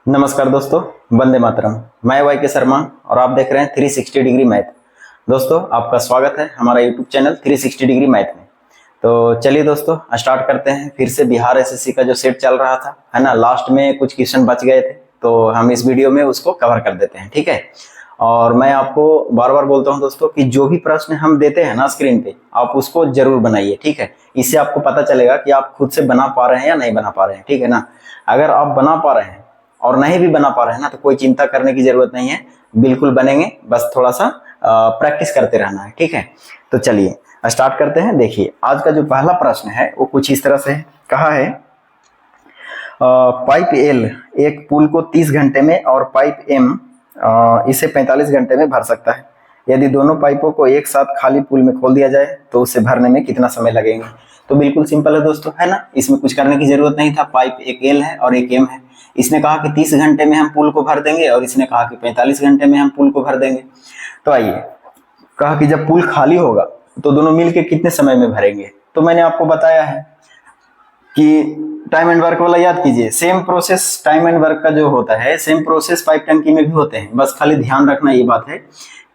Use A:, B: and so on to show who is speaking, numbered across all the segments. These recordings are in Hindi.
A: नमस्कार दोस्तों, वंदे मातरम। मैं वाई के शर्मा और आप देख रहे हैं 360 डिग्री मैथ। दोस्तों, आपका स्वागत है हमारा यूट्यूब चैनल 360 डिग्री मैथ में। तो चलिए दोस्तों, स्टार्ट करते हैं। फिर से बिहार एसएससी का जो सेट चल रहा था, है ना, लास्ट में कुछ क्वेश्चन बच गए थे, तो हम इस वीडियो में उसको कवर कर देते हैं, ठीक है। और मैं आपको बार बार बोलता हूं दोस्तों कि जो भी प्रश्न हम देते हैं ना स्क्रीन पे, आप उसको जरूर बनाइए, ठीक है। इससे आपको पता चलेगा कि आप खुद से बना पा रहे हैं या नहीं बना पा रहे हैं, ठीक है ना। अगर आप बना पा रहे हैं और नहीं भी बना पा रहे हैं ना, तो कोई चिंता करने की जरूरत नहीं है, बिल्कुल बनेंगे। बस थोड़ा सा प्रैक्टिस करते रहना है, ठीक है। तो चलिए स्टार्ट करते हैं। देखिए, आज का जो पहला प्रश्न है वो कुछ इस तरह से है। कहा है पाइप एल एक पुल को 30 घंटे में और पाइप एम इसे 45 घंटे में भर सकता है। यदि दोनों पाइपों को एक साथ खाली पुल में खोल दिया जाए तो उसे भरने में कितना समय लगेगा। तो बिल्कुल सिंपल है दोस्तों, है ना। इसमें कुछ करने की जरूरत नहीं था। पाइप एक एल है और एक एम है। इसने कहा कि 30 घंटे में हम पुल को भर देंगे और इसने कहा कि 45 घंटे में हम पुल को भर देंगे। तो आइए, कहा कि जब पुल खाली होगा तो दोनों मिलके कितने समय में भरेंगे। तो मैंने आपको बताया है कि टाइम एंड वर्क वाला याद कीजिए। Same process time and work का जो होता है, सेम प्रोसेस पाइप टंकी में भी होते हैं। बस खाली ध्यान रखना ये बात है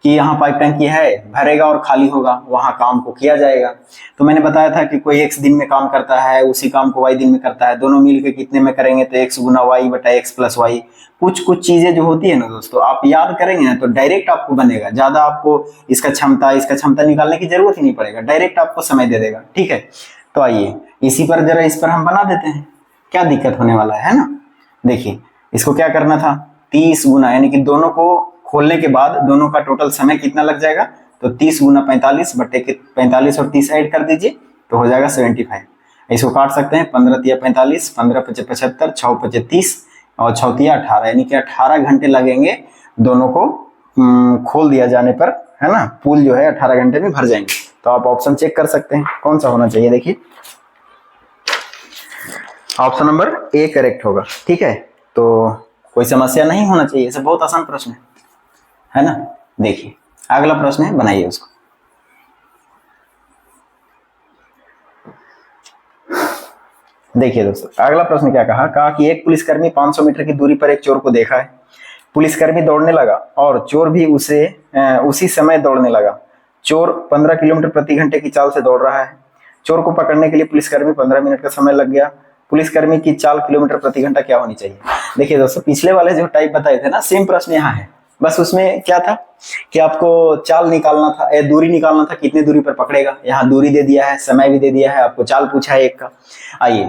A: कि यहाँ पाइप टंकी है, भरेगा और खाली होगा, वहां काम को किया जाएगा। तो मैंने बताया था कि कोई x दिन में काम करता है, उसी काम को y दिन में करता है, दोनों मिलकर कितने में करेंगे, तो x गुना y बटा x प्लस वाई। कुछ चीजें जो होती है ना दोस्तों, आप याद करेंगे ना तो डायरेक्ट आपको बनेगा। ज्यादा आपको इसका क्षमता निकालने की जरूरत ही नहीं पड़ेगा, डायरेक्ट आपको समय दे देगा, ठीक है। तो आइए इसी पर जरा इस पर हम बना देते हैं, क्या दिक्कत होने वाला है ना। देखिए, इसको क्या करना था, 30 गुना, यानी कि दोनों को खोलने के बाद दोनों का टोटल समय कितना लग जाएगा, तो 30 गुना 45 बटे के 45 और 30 ऐड कर दीजिए तो हो जाएगा 75। इसको काट सकते हैं, 15 तिया 45, 15 पचे 75, 6 पचे 30 और 6 तिया 18, यानी कि 18 घंटे लगेंगे दोनों को खोल दिया जाने पर, है ना। पुल जो है 18 घंटे में भर जाएंगे। तो आप ऑप्शन चेक कर सकते हैं कौन सा होना चाहिए। देखिए, ऑप्शन नंबर ए करेक्ट होगा, ठीक है। तो कोई समस्या नहीं होना चाहिए, इसे बहुत आसान प्रश्न है ना। देखिए, अगला प्रश्न है, बनाइए उसको। देखिए दोस्तों, अगला प्रश्न क्या कहा कि एक पुलिसकर्मी 500 मीटर की दूरी पर एक चोर को देखा है। पुलिसकर्मी दौड़ने लगा और चोर भी उसी समय दौड़ने लगा। चोर 15 किलोमीटर प्रति घंटे की चाल से दौड़ रहा है। चोर को पकड़ने के लिए पुलिसकर्मी 15 मिनट का समय लग गया। पुलिसकर्मी की चाल किलोमीटर प्रति घंटा क्या होनी चाहिए। देखिए दोस्तों, पिछले वाले जो टाइप बताए थे ना, सेम प्रश्न यहाँ है। बस उसमें क्या था कि आपको चाल निकालना था, दूरी निकालना था, कितने दूरी पर पकड़ेगा। यहाँ दूरी दे दिया है, समय भी दे दिया है, आपको चाल पूछा है एक का। आइए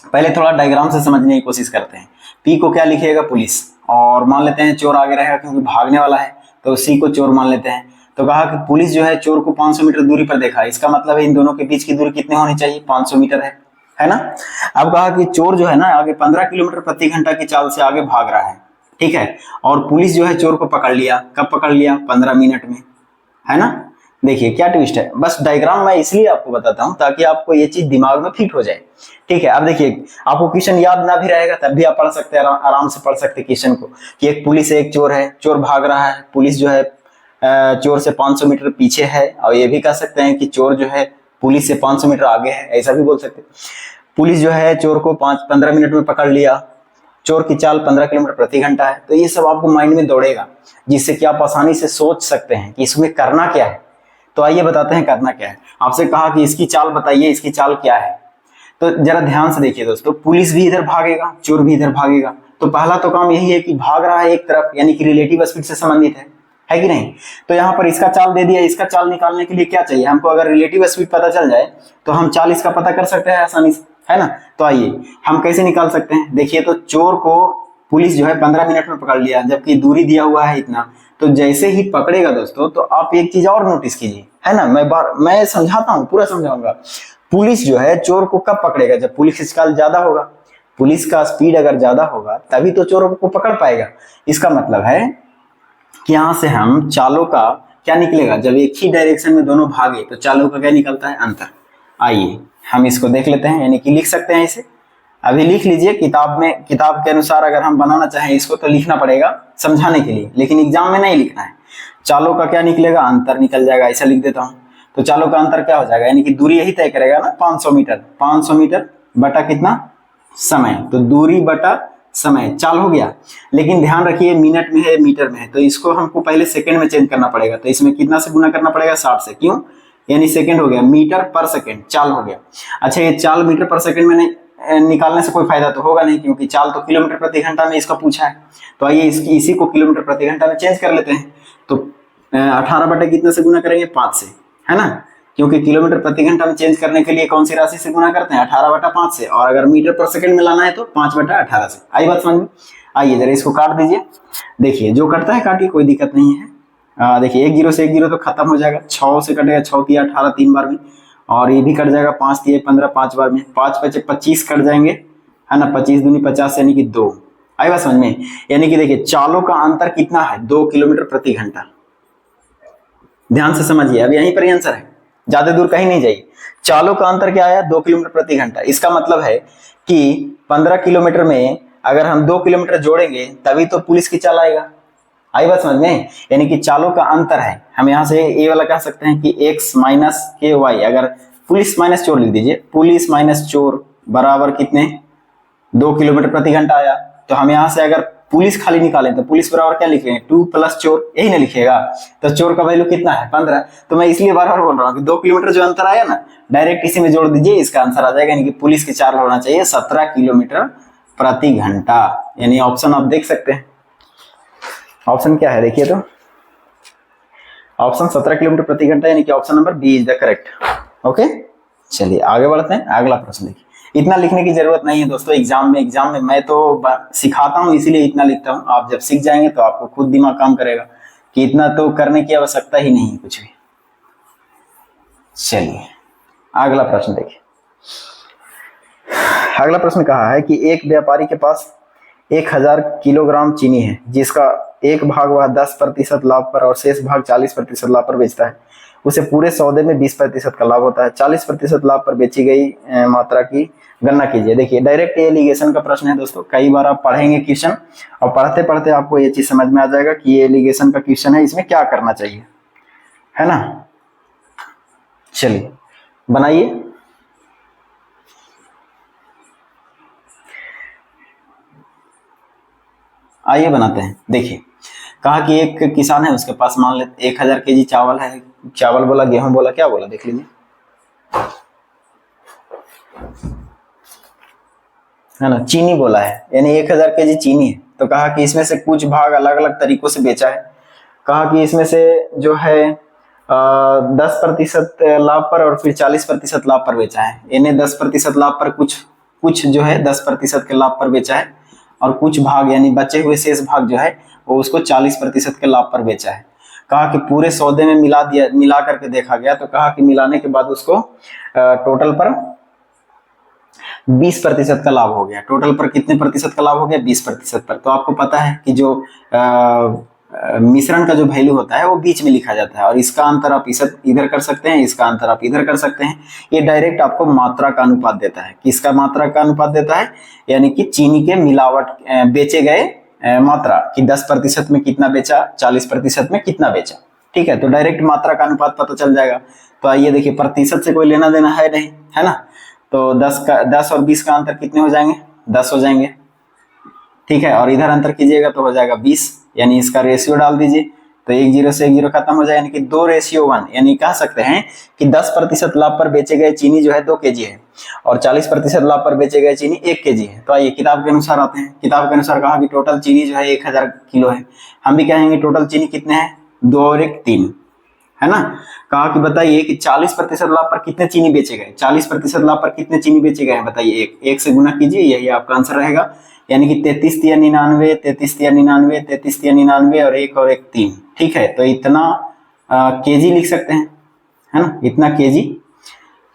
A: पहले थोड़ा डायग्राम से समझने की कोशिश करते हैं। पी को क्या लिखिएगा, पुलिस, और मान लेते हैं चोर आगे रहेगा क्योंकि भागने वाला है, तो सी को चोर मान लेते हैं। तो कहा कि पुलिस जो है चोर को 500 मीटर दूरी पर देखा, इसका मतलब है इन दोनों के बीच की दूरी कितनी होनी चाहिए, 500 मीटर है ना। अब कहा कि चोर जो है ना आगे 15 किलोमीटर प्रति घंटा की चाल से आगे भाग रहा है, ठीक है। और पुलिस जो है चोर को पकड़ लिया, कब पकड़ लिया, 15 मिनट में, है ना। देखिए क्या ट्विस्ट है। बस डायग्राम मैं इसलिए आपको बताता हूं ताकि आपको ये चीज दिमाग में फिट हो जाए, ठीक है। अब देखिए, आपको क्वेश्चन याद ना भी रहेगा तब भी आप पढ़ सकते हैं, आराम से पढ़ सकते क्वेश्चन को, कि एक पुलिस है, एक चोर है, चोर भाग रहा है, पुलिस जो है चोर से 500 मीटर पीछे है, और ये भी कह सकते हैं कि चोर जो है पुलिस से 500 मीटर आगे है, ऐसा भी बोल सकते हैं। पुलिस जो है चोर को 15 मिनट में पकड़ लिया, चोर की चाल 15 किलोमीटर प्रति घंटा है। तो ये सब आपको माइंड में दौड़ेगा, जिससे कि आप आसानी से सोच सकते हैं कि इसमें करना क्या है। तो आइए बताते हैं करना क्या है। आपसे कहा कि इसकी चाल बताइए, इसकी चाल क्या है। तो जरा ध्यान से देखिए दोस्तों, पुलिस भी इधर भागेगा, चोर भी इधर भागेगा। तो पहला तो काम यही है कि भाग रहा है एक तरफ, यानी कि रिलेटिव स्पीड से संबंधित है कि नहीं। तो यहाँ पर इसका चाल दे दिया। इसका चाल निकालने के लिए क्या चाहिए हमको, अगर रिलेटिव स्पीड पता चल जाए तो हम चाल इसका पता कर सकते हैं आसानी से, है ना। तो आइए हम कैसे निकाल सकते हैं। देखिए, तो चोर को पुलिस जो है 15 मिनट में पकड़ लिया, जबकि दूरी दिया हुआ है इतना। तो जैसे ही पकड़ेगा दोस्तों, तो आप एक चीज और नोटिस कीजिए, है ना। मैं समझाता हूँ, पूरा समझाऊंगा। पुलिस जो है चोर को कब पकड़ेगा, जब पुलिस की चाल ज्यादा होगा। पुलिस का स्पीड अगर ज्यादा होगा तभी तो चोरों को पकड़ पाएगा। इसका मतलब है कि यहां से हम चालों का क्या निकलेगा, जब एक ही डायरेक्शन में दोनों भागे तो चालों का क्या निकलता है, अंतर। आइए हम इसको देख लेते हैं, यानी कि लिख सकते हैं इसे। अभी लिख लीजिए किताब में, किताब के अनुसार अगर हम बनाना चाहें इसको तो लिखना पड़ेगा समझाने के लिए, लेकिन एग्जाम में नहीं लिखना है। चालों का क्या निकलेगा, अंतर निकल जाएगा। ऐसा लिख देता हूं। तो चालों का अंतर क्या हो जाएगा, यानी कि दूरी यही तय करेगा ना, 500 मीटर। 500 मीटर बटा कितना, समय। तो दूरी बटा समय, चाल हो गया। लेकिन ध्यान रखिए मिनट में है मीटर में है, तो इसको हमको पहले सेकंड में चेंज करना पड़ेगा। तो इसमें कितना से गुना करना पड़ेगा? 60 से। क्यों? यानी सेकंड हो गया, मीटर पर सेकंड, चाल हो गया। अच्छा, ये चाल मीटर पर सेकंड में निकालने से कोई फायदा तो होगा नहीं, क्योंकि चाल तो किलोमीटर प्रति घंटा में इसका पूछा है। तो आइए इसी को किलोमीटर प्रति घंटा में चेंज कर लेते हैं। तो 18 बटे कितने से गुना करेंगे? 5 से, है ना, क्योंकि किलोमीटर प्रति घंटा में चेंज करने के लिए कौन सी राशि से गुना करते हैं? 18/5 से। और अगर मीटर पर सेकंड में लाना है तो 5/18 से। आई बात समझ में? आइए जरा इसको काट दीजिए। देखिए जो कटता है काटिए, कोई दिक्कत नहीं है। देखिए 1 0 से 1 0 तो खत्म हो जाएगा। 6 से कटेगा, 6 तिया 18 3 बार में, और ये भी कट जाएगा 5 तिया 15 5 बार में। 5 5 25 कट जाएंगे, है ना, 25 दूनी 50 यानी कि 2। आई बात समझ में? यानी कि देखिए चालों का अंतर कितना है? 2 किलोमीटर प्रति घंटा। ध्यान से समझिए, अब यहीं पर आंसर है, ज्यादा दूर कहीं नहीं जाइए। चालों का अंतर क्या आया? 2 किलोमीटर प्रति घंटा। इसका मतलब है कि 15 किलोमीटर में अगर हम 2 किलोमीटर जोड़ेंगे तभी तो पुलिस की चाल आएगा। आई बात समझ में? यानी कि चालों का अंतर है। हम यहां से ये वाला कह सकते हैं कि x माइनस के वाई, अगर पुलिस माइनस चोर लिख दीजिए, पुलिस माइनस चोर बराबर कितने? 2 किलोमीटर प्रति घंटा आया। तो हम यहां से अगर पुलिस खाली निकालें तो पुलिस बराबर क्या लिखेंगे? 2 प्लस चोर, यही ना लिखिएगा। तो चोर का वैल्यू कितना है? 15। तो मैं इसलिए बार बार बोल रहा हूँ कि 2 किलोमीटर जो अंतर आया ना, डायरेक्ट इसी में जोड़ दीजिए, इसका आंसर आ जाएगा। यानी कि पुलिस की चाल होना चाहिए 17 किलोमीटर प्रति घंटा। यानी ऑप्शन आप देख सकते हैं, ऑप्शन क्या है देखिए, तो ऑप्शन 17 किलोमीटर प्रति घंटा, यानी कि option number B is the correct. Okay, चलिए आगे बढ़ते हैं। अगला प्रश्न देखिए। इतना लिखने की जरूरत नहीं है दोस्तों, एग्जाम में मैं तो सिखाता हूं इसीलिए इतना लिखता हूं। आप जब सीख जाएंगे तो आपको खुद दिमाग काम करेगा कि इतना तो करने की आवश्यकता ही नहीं है कुछ भी। चलिए अगला प्रश्न देखिए। अगला प्रश्न कहा है कि एक व्यापारी के पास 1000 किलोग्राम चीनी है, जिसका एक भाग वह 10% लाभ पर और शेष भाग 40% लाभ पर बेचता है। उसे पूरे सौदे में 20% का लाभ होता है। 40% लाभ पर बेची गई मात्रा की गणना कीजिए। देखिए डायरेक्ट एलिगेशन का प्रश्न है दोस्तों। कई बार आप पढ़ेंगे क्वेश्चन और पढ़ते पढ़ते आपको ये चीज समझ में आ जाएगा कि ये एलिगेशन का क्वेश्चन है, इसमें क्या करना चाहिए, है ना। चलिए बनाइए। आइए बनाते हैं। देखिए कहा कि एक किसान है, उसके पास मान लेते 1000 केजी चावल है। चावल बोला, गेहूं बोला, क्या बोला देख लीजिए, है ना, चीनी बोला है, यानी 1000 केजी चीनी है। तो कहा कि इसमें से कुछ भाग अलग अलग तरीकों से बेचा है। कहा कि इसमें से जो है 10% लाभ पर और फिर 40% लाभ पर बेचा है। यानी 10% लाभ पर कुछ जो है 10% के लाभ पर बेचा है, और कुछ भाग यानी बचे हुए शेष भाग जो है वो उसको 40% के लाभ पर बेचा है। कहा कि पूरे सौदे में मिला करके देखा गया, तो कहा कि मिलाने के बाद उसको टोटल पर 20% का लाभ हो गया। टोटल पर कितने प्रतिशत का लाभ हो गया? 20% पर। तो आपको पता है कि जो मिश्रण का जो वैल्यू होता है वो बीच में लिखा जाता है, और इसका अंतर आप इधर कर सकते हैं, इसका अंतर आप इधर कर सकते हैं। ये डायरेक्ट आपको मात्रा का अनुपात देता है। किसका मात्रा का अनुपात देता है? यानी कि चीनी के मिलावट बेचे गए मात्रा कि 10% में कितना बेचा, 40% में कितना बेचा। ठीक है, तो डायरेक्ट मात्रा का अनुपात पता चल जाएगा। तो आइए देखिए, प्रतिशत से कोई लेना देना है नहीं, है ना। तो 10 और 20 का अंतर कितने हो जाएंगे? 10 हो जाएंगे। ठीक है, और इधर अंतर कीजिएगा तो हो जाएगा 20, यानी इसका रेशियो डाल दीजिए। तो 1 0 से 1 0 खत्म हो जाए, यानी कि 2:1। यानी कह सकते हैं कि 10% लाभ पर बेचे गए चीनी जो है 2 kg है, और 40% लाभ पर बेचे गए चीनी 1 kg है। तो आइए किताब के अनुसार आते हैं। किताब के अनुसार कहा कि टोटल चीनी जो है 1000 किलो है। हम भी कहेंगे टोटल चीनी कितने हैं? 2 और 1 3, है ना। कहा कि बताइए कि 40% लाभ पर कितने चीनी बेचे गए? 40% लाभ पर कितने चीनी बेचे गए हैं? बताइए। एक से गुना कीजिए, यही आपका आंसर रहेगा। यानी कि 33 तिया 99, 33 तिया 99, 33 तिया 99 और 1 और 1 3। ठीक है, तो इतना केजी लिख सकते हैं, है ना, इतना केजी।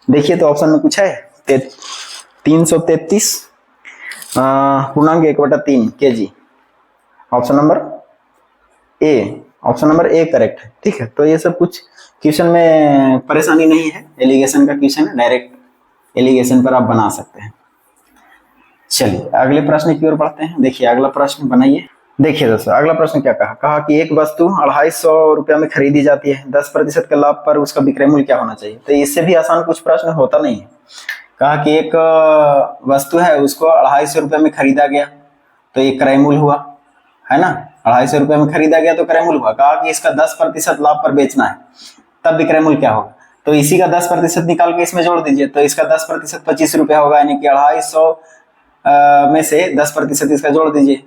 A: देखिए तो ऑप्शन में कुछ है 333 पूर्णांक 1/3 KG. Option number A, option number A correct है। ठीक है, तो ये सब कुछ क्वेश्चन में परेशानी नहीं है, एलिगेशन का क्वेश्चन है, डायरेक्ट एलिगेशन पर आप बना सकते हैं। चलिए अगले प्रश्न की ओर बढ़ते हैं। देखिए अगला प्रश्न बनाइए। देखिए दोस्तों अगला प्रश्न क्या कहा? कहा कि एक वस्तु 250 रुपया में खरीदी जाती है, 10% के लाभ पर उसका विक्रय मूल्य क्या होना चाहिए? तो इससे भी आसान कुछ प्रश्न होता नहीं है। कहा कि एक वस्तु है, उसको 250 रुपये में खरीदा गया, तो ये क्रय मूल्य हुआ, है ना। 250 रुपये में खरीदा गया तो क्रय मूल्य हुआ। कहा कि इसका 10% लाभ पर बेचना है, तब भी क्रय मूल्य क्या होगा, तो इसी का 10% निकाल के इसमें जोड़ दीजिए। तो इसका 10% 25 रुपया होगा, यानी कि 250 में से 10% इसका जोड़ दीजिए,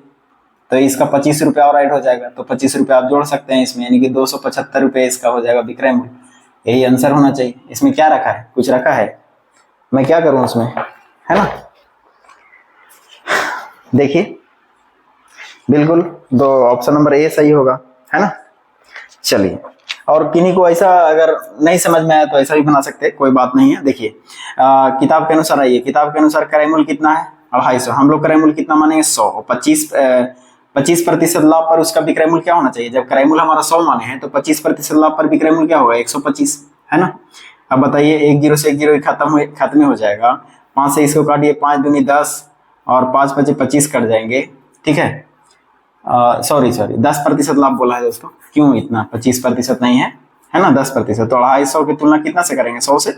A: तो इसका 25 रुपया और ऐड हो जाएगा। तो 25 रुपया आप जोड़ सकते हैं इसमें, यानी कि 275 रुपये इसका हो जाएगा विक्रय मूल्य। यही आंसर होना चाहिए। इसमें क्या रखा है, कुछ रखा है, मैं क्या करूं उसमें, है ना। देखिए बिल्कुल दो ऑप्शन नंबर ए सही होगा, है ना। चलिए, और किन्हीं को ऐसा अगर नहीं समझ में आया तो ऐसा भी बना सकते हैं, कोई बात नहीं है। देखिए किताब के अनुसार आइए, किताब के अनुसार क्रय मूल्य कितना है 250, हम लोग क्रय मूल्य कितना मानेंगे 100। 25% लाभ पर उसका विक्रय मूल्य क्या होना चाहिए, जब क्रय मूल्य हमारा 100 माने हैं तो 25% लाभ पर विक्रय मूल्य क्या होगा 125, है ना। अब बताइए, एक जीरो से एक जीरो खत्म हो जाएगा, 5 से इसको काटिए, 5 दूनी 10 और 5 5 25 कट जाएंगे, ठीक है। सॉरी 10% लाभ बोला है दोस्तों, क्यों इतना, 25% नहीं है ना, 10%। तो 250 की तुलना कितना से करेंगे 100 से,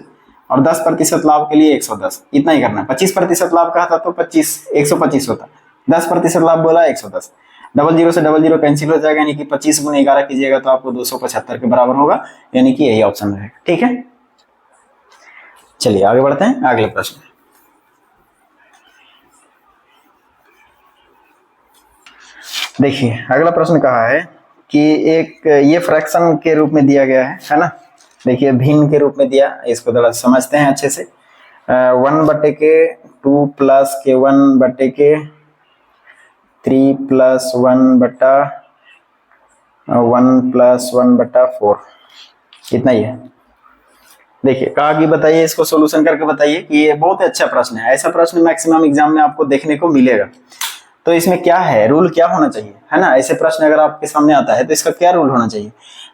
A: और 10% लाभ के लिए 110, इतना ही करना है। 25% लाभ कहा था तो 125 होता, 10% लाभ बोला 110। 00 से 00 कैंसिल हो जाएगा, यानी कि 25 गुना 11 कीजिएगा तो आपको 275 के बराबर होगा, यानी कि यही ऑप्शन रहेगा, ठीक है। चलिए आगे बढ़ते हैं, अगले प्रश्न। देखिए अगला प्रश्न कहा है कि एक ये फ्रैक्शन के रूप में दिया गया है ना। देखिए भिन्न के रूप में दिया, इसको थोड़ा समझते हैं अच्छे से। 1/2 प्लस के 1/3 प्लस 1/1 प्लस 1/4, इतना ही है। देखिए कहा कि बताइए, इसको सोल्यूशन करके बताइए कि ये बहुत अच्छा प्रश्न है, ऐसा प्रश्न मैक्सिमम एग्जाम में आपको देखने को मिलेगा। तो इसमें क्या है, रूल क्या होना चाहिए, है ना। ऐसे प्रश्न अगर आपके सामने आता है तो इसका क्या रूल होना चाहिए।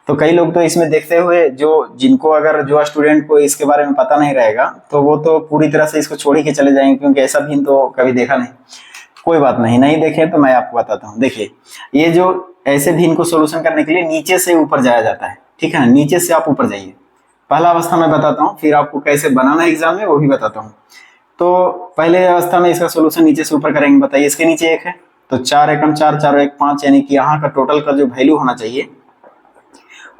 A: तो कई लोग तो इसमें देखते हुए जो स्टूडेंट को इसके बारे में पता नहीं रहेगा तो वो तो पूरी तरह से इसको छोड़ ही के चले जाएंगे, क्योंकि ऐसा भी तो कभी देखा नहीं। कोई बात नहीं देखे तो मैं आपको बताता हूँ। देखिए ये जो ऐसे भी इनको सोल्यूशन करने के लिए नीचे से ऊपर जाया जाता है, ठीक है। नीचे से आप ऊपर जाइए, पहला अवस्था मैं बताता हूँ, फिर आपको कैसे बनाना है एग्जाम में वो भी बताता हूँ। तो पहले अवस्था में इसका सोल्यूशन नीचे से ऊपर करेंगे। बताइए इसके नीचे 1 है तो 4 एकम 4 4 1 5, यानी कि यहाँ का टोटल का जो वैल्यू होना चाहिए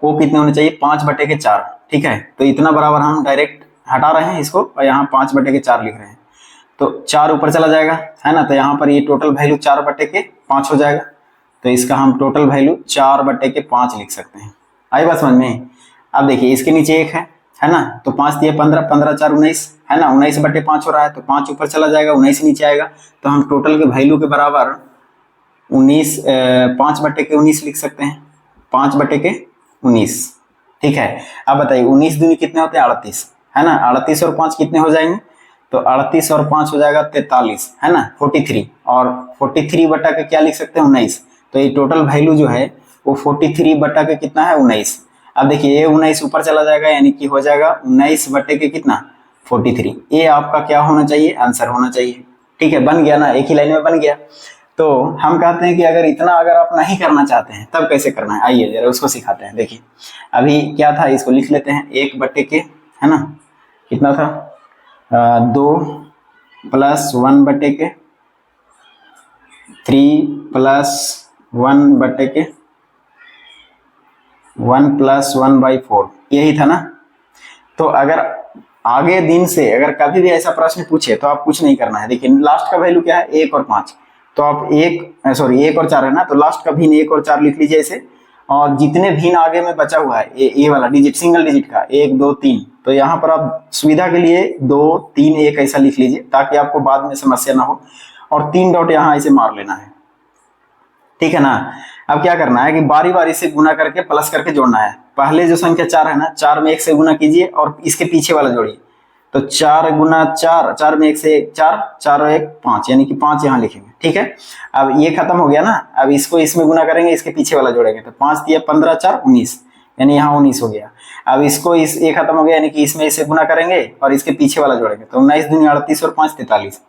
A: वो कितने होने चाहिए 5/4, ठीक है। तो इतना बराबर हम डायरेक्ट हटा रहे हैं इसको और यहाँ 5/4 लिख रहे हैं, तो 4 ऊपर चला जाएगा, है ना। तो यहाँ पर ये टोटल वैल्यू 4/5 हो जाएगा, तो इसका हम टोटल वैल्यू 4/5 लिख सकते हैं। आई बात समझ में। अब देखिए इसके नीचे 1 है ना, तो 5 दिए 15, 15 4 19, है ना। 19/5 हो रहा है तो 5 ऊपर चला जाएगा, 19 नीचे आएगा, तो हम टोटल के वैल्यू के बराबर 5/19 लिख सकते हैं, 5/19, ठीक है। अब बताइए 19 दूनी कितने होते हैं 38, है ना। 38 और 5 कितने हो जाएंगे, तो 38 और 5 हो जाएगा 43, है ना, 43, और 43 बटा के क्या लिख सकते हैं 19। तो ये टोटल वैल्यू जो है वो 43 बटा के कितना है 19। अब देखिए ये 19 ऊपर चला जाएगा, यानी कि हो जाएगा 19 बटे के कितना 43। ये आपका क्या होना चाहिए, आंसर होना चाहिए, ठीक है। बन गया ना, एक ही लाइन में बन गया। तो हम कहते हैं कि अगर आप नहीं करना चाहते हैं तब कैसे करना है, आइए जरा उसको सिखाते हैं। देखिए अभी क्या था, इसको लिख लेते हैं 1 बटे के, है ना, कितना था 2 प्लस 1 बटे के 3 प्लस 1 बटे के 1 प्लस 1/4, यही था ना। तो अगर आगे दिन से अगर कभी भी ऐसा प्रश्न पूछे तो आप कुछ नहीं करना है। देखिए लास्ट का वैल्यू क्या है 1 और 5, तो आप 1 और 4 है ना, तो लास्ट का भिन्न 1 और 4 लिख लीजिए ऐसे, और जितने भिन्न आगे में बचा हुआ है ये वाला डिजिट सिंगल डिजिट का 1 2 3, तो यहाँ पर आप सुविधा के लिए 2 3 1 ऐसा लिख लीजिए ताकि आपको बाद में समस्या ना हो, और 3 डॉट यहाँ ऐसे मार लेना है, ठीक है ना। अब क्या करना है कि बारी बारी से गुना करके प्लस करके जोड़ना है। पहले जो संख्या 4 है ना, 4 में 1 से गुना कीजिए और इसके पीछे वाला जोड़िए, तो 4 गुना 4, 4 में 1 से 4, 4 और 1 5, यानी कि 5 यहाँ लिखेंगे, ठीक है। अब ये खत्म हो गया ना, अब इसको इसमें गुना करेंगे, इसके पीछे वाला जोड़ेंगे, तो 5 दिया 15 4 19, यानी यहाँ 19 हो गया। अब इसको ये खत्म हो गया, यानी कि इसमें इसे गुना करेंगे और इसके पीछे वाला जोड़ेंगे, तो 19 दूनी 38 और 5 43,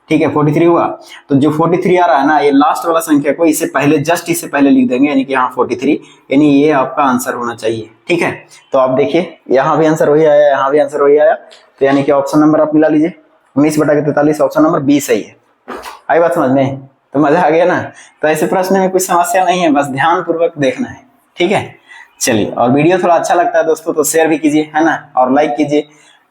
A: ठीक है 43 हुआ। तो जो 43 आ रहा है ना, ये लास्ट वाला संख्या को इससे पहले लिख देंगे, यानी कि यहाँ 43, यानी ये आपका आंसर होना चाहिए, ठीक है। तो आप देखिए यहाँ भी आंसर वही आया, यहाँ भी आंसर वही आया, तो यानी कि ऑप्शन नंबर आप मिला लीजिए 19/43, ऑप्शन नंबर बी सही है। आई बात समझ में। तो मजा आ गया ना। तो ऐसे प्रश्न में कोई समस्या नहीं है, बस ध्यान पूर्वक देखना है, ठीक है। चलिए, और वीडियो थोड़ा अच्छा लगता है दोस्तों तो शेयर भी कीजिए, है ना, और लाइक कीजिए,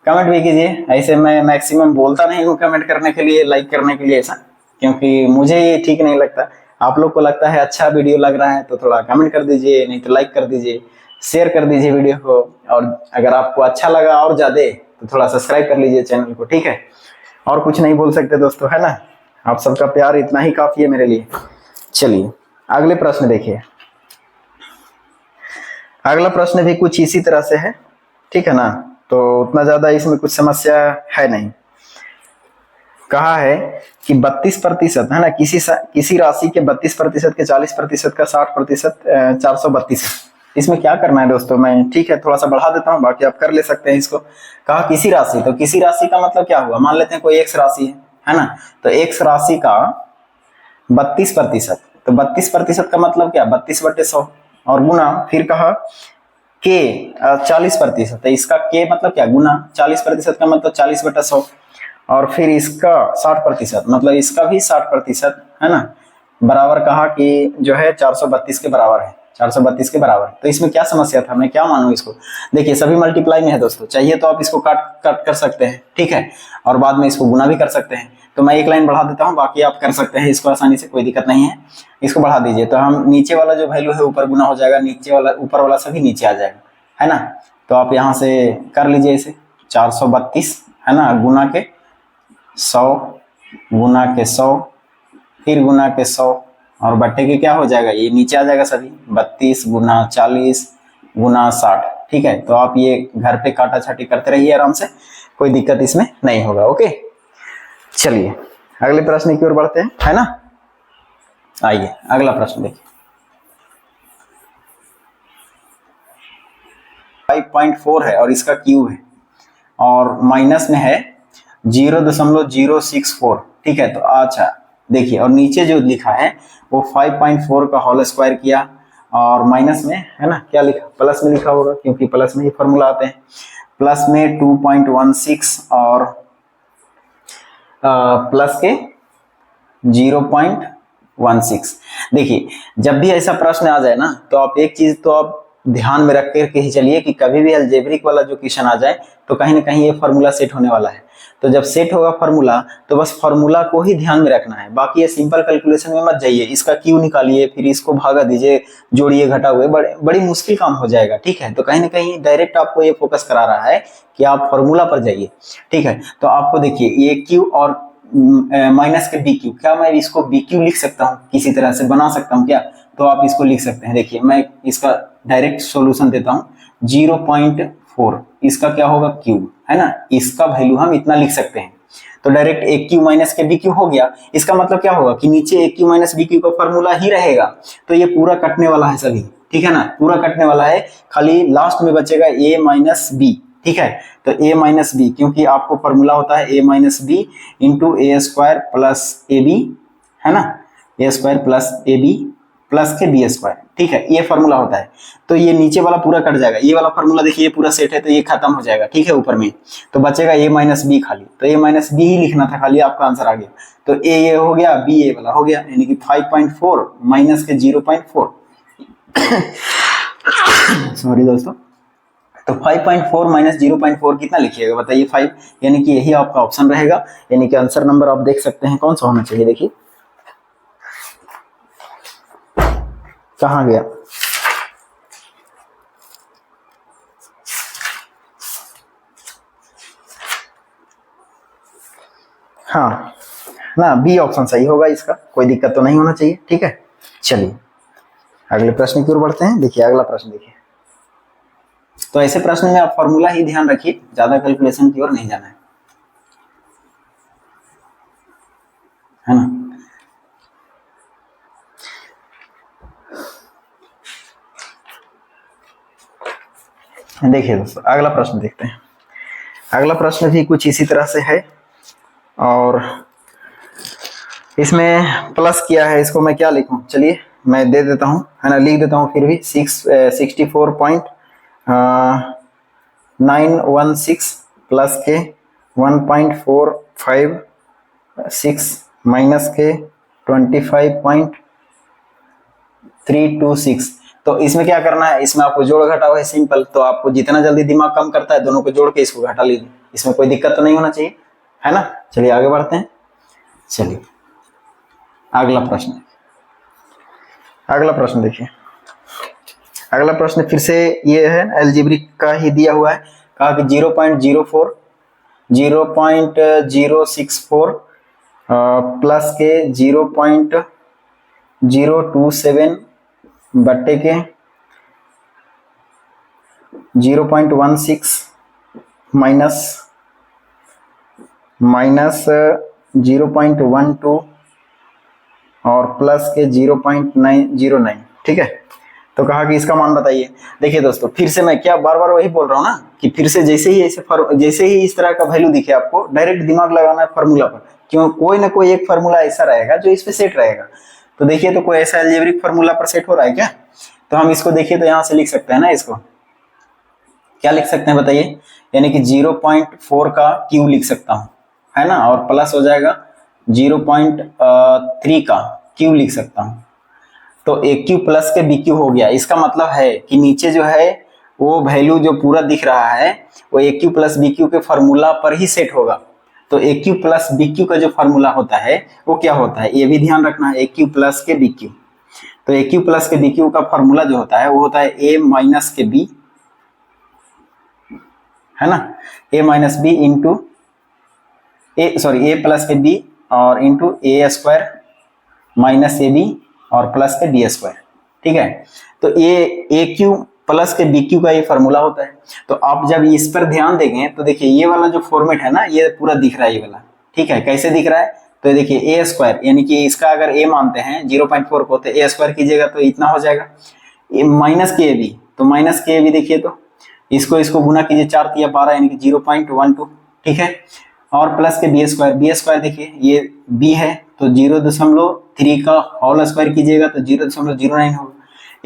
A: कमेंट भी कीजिए। ऐसे मैं मैक्सिमम बोलता नहीं हूँ कमेंट करने के लिए, लाइक करने के लिए, ऐसा, क्योंकि मुझे ये ठीक नहीं लगता। आप लोग को लगता है अच्छा वीडियो लग रहा है तो थोड़ा कमेंट कर दीजिए, नहीं तो लाइक कर दीजिए, शेयर कर दीजिए वीडियो को। और अगर आपको अच्छा लगा और ज्यादा तो थोड़ा सब्सक्राइब कर लीजिए चैनल को, ठीक है। और कुछ नहीं बोल सकते दोस्तों, है ना। आप सबका प्यार इतना ही काफी है मेरे लिए। चलिए अगले प्रश्न देखिए। अगला प्रश्न भी कुछ इसी तरह से है, ठीक है ना। तो उतना ज्यादा इसमें कुछ समस्या है नहीं। कहा है कि 32%, है ना, किसी राशि के 32% के 40% का 60%, 432। इसमें क्या करना है दोस्तों, मैं ठीक है थोड़ा सा बढ़ा देता हूँ, बाकी आप कर ले सकते हैं इसको। कहा किसी राशि, तो किसी राशि का मतलब क्या हुआ, मान लेते हैं कोई एक्स राशि है ना। तो एक्स राशि का 32%, तो 32% का मतलब क्या, 32/100, और गुना, फिर कहा के 40%, तो इसका के मतलब क्या, गुना 40% का मतलब 40/100, और फिर इसका 60%, मतलब इसका भी 60%, है ना, बराबर कहा कि जो है 432 के बराबर है, 432 के बराबर। तो इसमें क्या समस्या था, मैं क्या मानूं इसको। देखिए सभी मल्टीप्लाई में है दोस्तों, चाहिए तो आप इसको काट काट कर सकते हैं, ठीक है, और बाद में इसको गुना भी कर सकते हैं। तो मैं एक लाइन बढ़ा देता हूँ, बाकी आप कर सकते हैं इसको आसानी से, कोई दिक्कत नहीं है। इसको बढ़ा दीजिए तो हम नीचे वाला जो वैल्यू है ऊपर गुना हो जाएगा, नीचे वाला ऊपर वाला सभी नीचे आ जाएगा, है ना। तो आप यहाँ से कर लीजिए इसे, 432, है ना, गुना के 100, गुना के 100, फिर गुना के 100, और बट्टे के क्या हो जाएगा, ये नीचे आ जाएगा सभी, 32 गुना 40 गुना 60, ठीक है। तो आप ये घर पे काटा छाटी करते रहिए आराम से, कोई दिक्कत इसमें नहीं होगा, ओके। चलिए अगले प्रश्न की ओर बढ़ते हैं, है ना। आइए अगला प्रश्न देखिए। 5.4 है और इसका क्यूब है, और माइनस में है 0.064, ठीक है। तो अच्छा देखिए, और नीचे जो लिखा है वो 5.4 का होल स्क्वायर किया, और माइनस में, है ना, क्या लिखा, प्लस में लिखा होगा, क्योंकि प्लस में ही फॉर्मूला आते हैं। प्लस में 2.16 और प्लस के 0.16। देखिए जब भी ऐसा प्रश्न आ जाए ना, तो आप एक चीज तो आप ध्यान में रख करके ही चलिए कि कभी भी अलजेब्रिक वाला जो क्वेश्चन आ जाए तो कहीं ना कहीं ये फॉर्मूला सेट होने वाला है। तो जब सेट होगा फॉर्मूला, तो बस फॉर्मूला को ही ध्यान में रखना है, बाकी ये सिंपल कैलकुलेशन में मत जाइए। इसका क्यू निकालिए, फिर इसको भागा दीजिए, जोड़िए घटाओगे, बड़ी मुश्किल काम हो जाएगा, ठीक है। तो कहीं ना कहीं डायरेक्ट आपको ये फोकस करा रहा है कि आप फॉर्मूला पर जाइए, ठीक है। तो आपको देखिए ये क्यू और माइनस के बी क्यू, क्या मैं इसको बी क्यू लिख सकता हूँ, किसी तरह से बना सकता हूँ क्या, तो आप इसको लिख सकते हैं। देखिए मैं इसका डायरेक्ट सॉल्यूशन देता हूँ, 0.4 इसका क्या होगा, क्यूब, है ना, इसका वैल्यू हम इतना लिख सकते हैं। तो डायरेक्ट ए क्यू माइनस के बी क्यू हो गया। इसका मतलब क्या होगा कि नीचे ए क्यू माइनस बी क्यू का फॉर्मूला ही रहेगा, तो ये पूरा कटने वाला है सभी, ठीक है ना, पूरा कटने वाला है, खाली लास्ट में बचेगा ए माइनस बी, ठीक है। तो ए माइनस बी, क्योंकि आपको फॉर्मूला होता है A minus B into A square plus A B, है ना, A square plus A B plus के बी स्क्वायर, ठीक है, ये फॉर्मूला होता है। तो ये नीचे वाला पूरा कट जाएगा, ये वाला फॉर्मूला देखिए ये पूरा सेट है, तो ये खत्म हो जाएगा, ठीक है, ऊपर में तो बचेगा ए माइनस बी खाली, तो ए माइनस बी ही लिखना था खाली, आपका आंसर आ गया। तो ए ये हो गया, बी ए वाला हो गया, यानी कि 5.4 माइनस के 0.4 सॉरी दोस्तों। तो 5.4 माइनस 0.4 कितना लिखिएगा बताइए, 5, यानी कि यही आपका ऑप्शन रहेगा। यानी कि आंसर नंबर आप देख सकते हैं कौन सा होना चाहिए, देखिए कहाँ गया, हाँ ना, बी ऑप्शन सही होगा इसका, कोई दिक्कत तो नहीं होना चाहिए, ठीक है। चलिए अगले प्रश्न की ओर बढ़ते हैं। देखिए अगला प्रश्न देखिए। तो ऐसे प्रश्न में आप फॉर्मूला ही ध्यान रखिए, ज्यादा कैलकुलेशन की ओर नहीं जाना है ना। देखिए दोस्तों अगला प्रश्न देखते हैं। अगला प्रश्न भी कुछ इसी तरह से है, और इसमें प्लस किया है, इसको मैं क्या लिखूं, चलिए मैं दे देता हूं, है ना, लिख देता हूं फिर भी 64.916 प्लस के 1.456 माइनस के 25.326। तो इसमें क्या करना है, इसमें आपको जोड़ घटाओ है सिंपल, तो आपको जितना जल्दी दिमाग काम करता है दोनों को जोड़ के इसको घटा लीजिए, इसमें कोई दिक्कत तो नहीं होना चाहिए, है ना। चलिए आगे बढ़ते हैं। चलिए अगला प्रश्न, अगला प्रश्न देखिए। अगला प्रश्न फिर से ये है अलजेब्रिक का ही दिया हुआ है। कहा कि 0.04 0.064 प्लस के 0.027 बट्टे के 0.16 माइनस 0.12 और प्लस के 0.909, ठीक है। तो कहा कि इसका मान बताइए। देखिए दोस्तों, फिर से मैं क्या बार बार वही बोल रहा हूँ ना कि फिर से जैसे ही इस तरह का वैल्यू दिखे आपको डायरेक्ट दिमाग लगाना है फार्मूला पर, क्यों कोई ना कोई एक फार्मूला ऐसा रहेगा जो इस पे सेट रहेगा। तो देखिए, तो कोई ऐसा अलजेब्रिक फार्मूला पर सेट हो रहा है क्या? तो हम इसको देखिए तो यहाँ से लिख सकते हैं ना, इसको क्या लिख सकते हैं बताइए, यानी कि 0.4 का क्यू लिख सकता हूँ, है ना, और प्लस हो जाएगा 0.3 का क्यू लिख सकता हूँ। तो ए क्यू प्लस के बी क्यू हो गया। इसका मतलब है कि नीचे जो है वो वैल्यू जो पूरा दिख रहा है वो ए क्यू प्लस बी क्यू के फॉर्मूला पर ही सेट होगा। तो A cube plus B cube का जो फॉर्मूला होता है वो क्या होता है, ये भी ध्यान रखना है, ए क्यू प्लस के बी क्यू। तो ए क्यू प्लस के बी क्यू का फॉर्मूला जो होता है वो होता है ए माइनस के बी, है ना, A minus B into A plus के बी और into A square minus A B और प्लस के बी स्क्वायर, ठीक है। तो ए क्यू प्लस के बी क्यू का ये फॉर्मूला होता है। तो आप जब इस पर ध्यान देंगे तो देखिए ये वाला जो फॉर्मेट है ना ये पूरा दिख रहा है, ये वाला, ठीक है। कैसे दिख रहा है, तो देखिए ए स्क्वायर, यानी कि इसका अगर ए मानते हैं 0.4 को तो ए स्क्वायर कीजिएगा तो इतना हो जाएगा, माइनस के ए बी, तो माइनस के ए बी देखिए तो इसको गुना कीजिए 4 या 12 यानी कि 0.12, ठीक है। और प्लस के बी स्क्वायर देखिए ये बी है तो 0.3 का होल स्क्वायर कीजिएगा तो 0.09 होगा,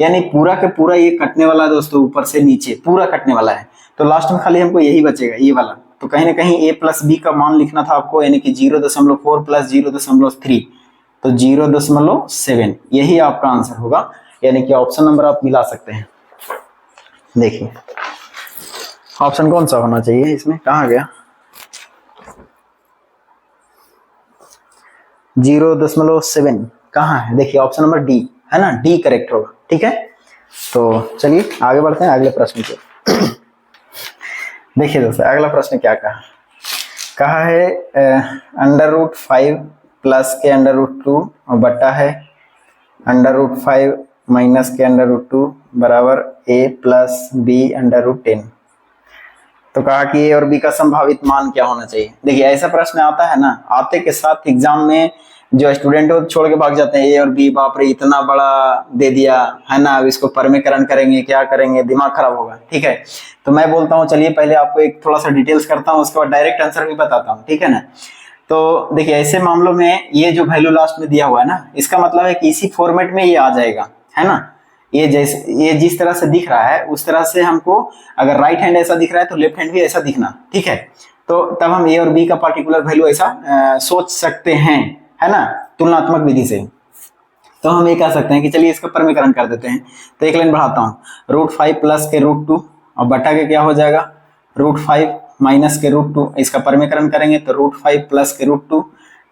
A: यानी पूरा के पूरा ये कटने वाला है दोस्तों, ऊपर से नीचे पूरा कटने वाला है। तो लास्ट में खाली हमको यही बचेगा, ये वाला। तो कहीं ना कहीं ए प्लस बी का मान लिखना था आपको, यानी कि 0.4 प्लस 0.3 तो 0.7, यही आपका आंसर होगा, यानी कि ऑप्शन नंबर आप मिला सकते हैं। देखिए ऑप्शन कौन सा होना चाहिए इसमें, कहाँ गया, 0.7 कहाँ है, देखिए ऑप्शन नंबर डी है ना, डी करेक्ट होगा, ठीक है। तो चलिए आगे बढ़ते हैं अगले प्रश्न पे। देखिए दोस्तों अगला प्रश्न क्या कहा है √5 प्लस के √2 और बटा है √5 माइनस के √2 बराबर a प्लस बी √10। तो कहा कि ए और बी का संभावित मान क्या होना चाहिए। देखिए ऐसा प्रश्न आता है ना, आते के साथ एग्जाम में जो स्टूडेंट हो छोड़ के भाग जाते हैं, ए और बी बाप रे इतना बड़ा दे दिया है ना, अब इसको परमीकरण करेंगे क्या करेंगे, दिमाग खराब होगा, ठीक है। तो मैं बोलता हूँ चलिए पहले आपको एक थोड़ा सा डिटेल्स करता हूँ, उसके बाद डायरेक्ट आंसर भी बताता हूँ, ठीक है ना। तो देखिए ऐसे मामलों में ये जो वैल्यू लास्ट में दिया हुआ है ना, इसका मतलब है कि इसी फॉर्मेट में ये आ जाएगा, है ना। ये जिस तरह से दिख रहा है उस तरह से हमको, अगर राइट हैंड ऐसा दिख रहा है तो लेफ्ट हैंड भी ऐसा दिखना, ठीक है। तो तब हम ए और बी का पार्टिकुलर वैल्यू ऐसा सोच सकते हैं, है ना, तुलनात्मक विधि से। तो हम ये कह सकते हैं कि चलिए इसका परमीकरण कर देते हैं। तो एक लाइन बढ़ाता हूँ, √5 प्लस के √2 और बटा के क्या हो जाएगा √5 माइनस के √2, इसका परमीकरण करेंगे तो √5 प्लस के √2।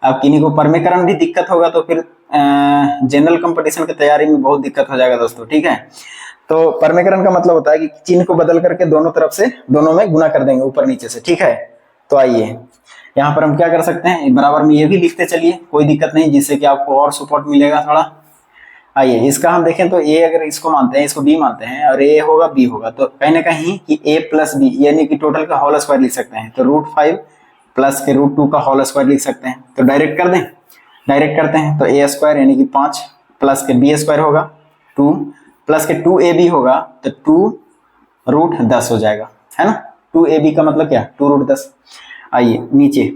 A: अब किन्हीं को परमीकरण भी दिक्कत होगा तो फिर जनरल कंपटीशन की तैयारी में बहुत दिक्कत हो जाएगा दोस्तों, ठीक है। तो परमीकरण का मतलब होता है कि चिन्ह को बदल करके दोनों तरफ से दोनों में गुना कर देंगे ऊपर नीचे से, ठीक है। तो आइए यहाँ पर हम क्या कर सकते हैं, बराबर में ये भी लिखते चलिए, कोई दिक्कत नहीं, जिससे कि आपको और सपोर्ट मिलेगा थोड़ा। आइए इसका हम देखें तो ए अगर इसको मानते हैं, इसको बी मानते हैं और ए होगा बी होगा, तो कहीं ना कहीं कि ए प्लस बी यानी कि टोटल का होल स्क्वायर लिख सकते हैं। तो √5 प्लस के √2 का होल स्क्वायर लिख सकते हैं। तो डायरेक्ट कर दें, डायरेक्ट करते हैं तो ए स्क्वायर यानी कि 5 प्लस के बी स्क्वायर होगा 2 प्लस के 2ab होगा तो 2√10 हो जाएगा, है ना। 2ab का मतलब क्या, 2√10। आइए नीचे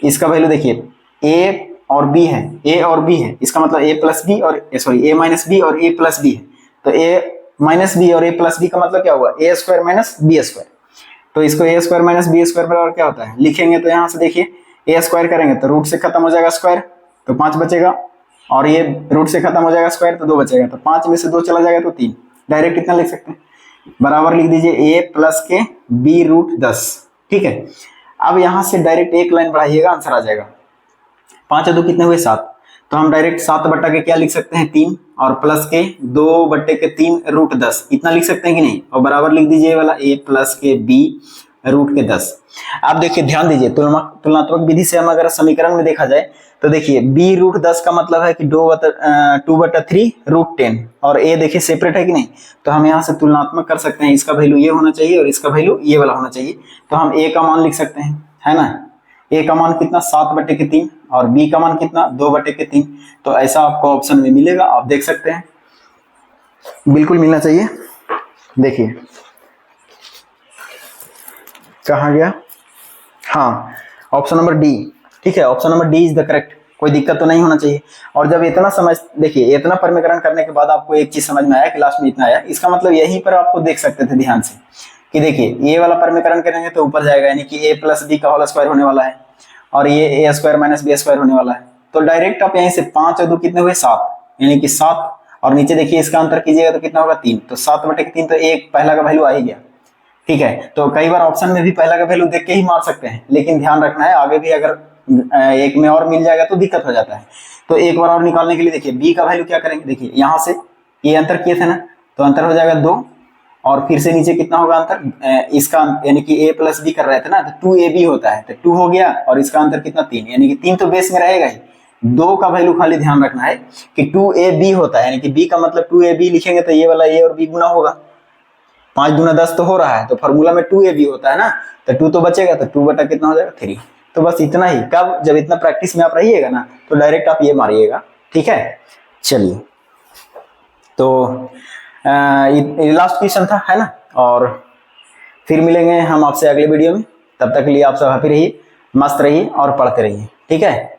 A: इसका वैल्यू देखिए, ए और बी है, ए और बी है, इसका मतलब ए प्लस बी और ए माइनस बी और ए प्लस बी है। तो ए माइनस बी और ए प्लस बी का मतलब क्या हुआ, ए स्क्वायर माइनस बी स्क्वायर। तो इसको ए स्क्वायर माइनस बी स्क्वायर बराबर क्या होता है लिखेंगे तो यहाँ से देखिए ए स्क्वायर करेंगे तो रूट से खत्म हो जाएगा स्क्वायर, तो 5 बचेगा, और ये रूट से खत्म हो जाएगा स्क्वायर तो 2 बचेगा, तो 5 में से 2 चला जाएगा तो 3। डायरेक्ट कितना लिख सकते हैं, बराबर लिख दीजिए a प्लस के b रूट 10। ठीक है, अब यहां से डायरेक्ट एक लाइन बढ़ाइएगा, आंसर आ जाएगा। 5 और 2 कितने हुए 7, तो हम डायरेक्ट 7 बट्टा के क्या लिख सकते हैं 3, और प्लस के 2 बट्टे के 3 रूट 10, इतना लिख सकते हैं कि नहीं, और बराबर लिख दीजिए वाला a प्लस के b रूट के 10। आप देखिए ध्यान दीजिए, तुलनात्मक विधि से हम अगर समीकरण में देखा जाए तो देखिए b रूट 10 का मतलब है कि 2/3 रूट 10, और a देखिए सेपरेट है कि नहीं, तो हम यहाँ से तुलनात्मक कर सकते हैं, इसका वैल्यू ये होना चाहिए और इसका वैल्यू ये वाला होना चाहिए, तो हम a का मान लिख सकते हैं, है ना। a का मान कितना 7/3 और b का मान कितना 2/3, तो ऐसा आपको ऑप्शन में मिलेगा, आप देख सकते हैं, बिल्कुल मिलना चाहिए। देखिए कहाँ गया, हाँ ऑप्शन नंबर डी। ठीक है, option number D is the correct, कोई दिक्कत तो नहीं होना चाहिए। और जब इतना समझ, देखिए इतना परिमीकरण करने के बाद आपको एक चीज समझ में आया, क्लास में इतना आया, इसका मतलब यहीं पर आपको देख सकते थे ध्यान से कि देखिए ये वाला परिमीकरण करेंगे तो ऊपर जाएगा, यानी कि a प्लस बी का होल स्क्वायर होने वाला है, और ये a square minus B square होने वाला है, तो डायरेक्ट आप यहीं से 5 और 2 कितने हुए 7, यानी कि 7, और नीचे देखिए इसका अंतर कीजिएगा तो कितना होगा 3, तो 7/3, तो एक पहला का वैल्यू आ ही गया। ठीक है, तो कई बार ऑप्शन में भी पहला का वैल्यू देख के ही मार सकते हैं, लेकिन ध्यान रखना है आगे भी अगर एक में और मिल जाएगा तो दिक्कत हो जाता है। तो एक बार और निकालने के लिए देखिए बी का वैल्यू क्या करेंगे, देखिए यहाँ से ये अंतर किए थे ना, तो अंतर हो जाएगा 2, और फिर से नीचे कितना होगा अंतर, इसका यानी कि a प्लस बी कर रहे थे ना, तो 2ab होता है, तो 2 हो गया, और इसका अंतर कितना 3, यानी कि 3 तो बेस में रहेगा ही, 2 का वैल्यू खाली ध्यान रखना है कि 2ab होता है, यानी कि b का मतलब 2ab लिखेंगे तो ये वाला a और b गुना होगा, 5 दूना 10 तो हो रहा है, तो फॉर्मूला में 2ab होता है ना, तो 2 तो बचेगा, तो 2 बटा कितना हो जाएगा 3। तो बस इतना ही, कब जब इतना प्रैक्टिस में आप रहिएगा ना तो डायरेक्ट आप ये मारिएगा। ठीक है, चलिए तो ये लास्ट क्वेश्चन था, है ना, और फिर मिलेंगे हम आपसे अगले वीडियो में, तब तक के लिए आप सब हैप्पी रहिए, मस्त रहिए और पढ़ते रहिए। ठीक है।